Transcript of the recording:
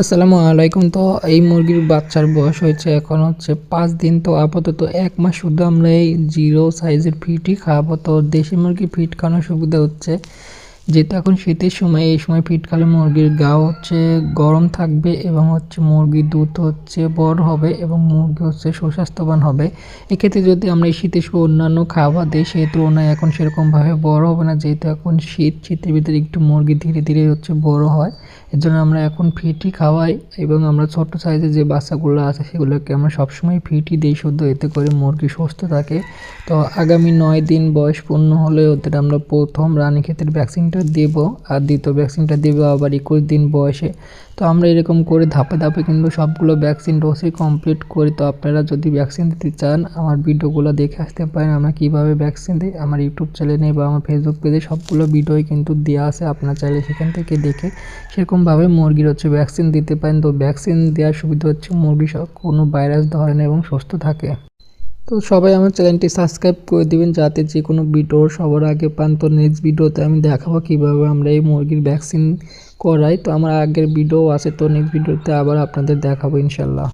আসসালামু আলাইকুম। তো এই মুরগির বাচ্চার বয়স হয়েছে এখন হচ্ছে 5 দিন। তো আপাতত 1 মাস শুধু আমরা এই জিরো সাইজের ফিডই খাওয়াবো। তো দেশি মুরগি ফিড খাওয়ানোর সুবিধা হচ্ছে যেহেতু এখন শীতের সময়, এই সময় ফিড খাওয়ালে মুরগির গা হচ্ছে গরম থাকবে এবং হচ্ছে মুরগির দুধ হচ্ছে বড় হবে এবং মুরগি হচ্ছে সুস্বাস্থ্যবান হবে। এক্ষেত্রে যদি আমরা এই শীতের সময় অন্যান্য খাবার দিই সেই তুলনায় এখন সেরকমভাবে বড় হবে না, যেহেতু এখন শীতের ভিতরে একটু মুরগি ধীরে ধীরে হচ্ছে বড় হয়। এর জন্য আমরা এখন ফিডই খাওয়াই এবং আমরা ছোট সাইজের যে বাচ্চাগুলো আছে সেগুলোকে আমরা সবসময় ফিডই দিই শুধু, এতে করে মুরগি সুস্থ থাকে। তো আগামী 9 দিন বয়স পূর্ণ হলে ওদের আমরা প্রথম রানীক্ষেতের ভ্যাকসিনটা দেবো আর দ্বিতীয় ভ্যাকসিনটা দেবো আবার 21 দিন বয়সে। তো আমরা এরকম করে ধাপে ধাপে কিন্তু সবগুলো ভ্যাকসিন ডোজই কমপ্লিট করি। তো আপনারা যদি ভ্যাকসিন দিতে চান আমার ভিডিওগুলো দেখে আসতে পারেন, আমরা কীভাবে ভ্যাকসিন দিই আমার ইউটিউব চ্যানেলে বা আমার ফেসবুক পেজে সবগুলো ভিডিওই কিন্তু দেওয়া আছে, আপনারা চাইলে সেখান থেকে দেখে সেরকমভাবে মুরগির হচ্ছে ভ্যাকসিন দিতে পারেন। তো ভ্যাকসিন দেওয়ার সুবিধা হচ্ছে মুরগি কোনো ভাইরাস ধরে না এবং সুস্থ থাকে। তো সবাই আমার চ্যানেলটি সাবস্ক্রাইব করে দিবেন যাতে যে কোনো ভিডিও সবার আগে পান। তো নেক্সট ভিডিওতে আমি দেখাবো কীভাবে আমরা এই মুরগির ভ্যাকসিন করাই। তো আমার আগের ভিডিও আছে, তো নেক্সট ভিডিওতে আবার আপনাদের দেখাবো ইনশাল্লাহ।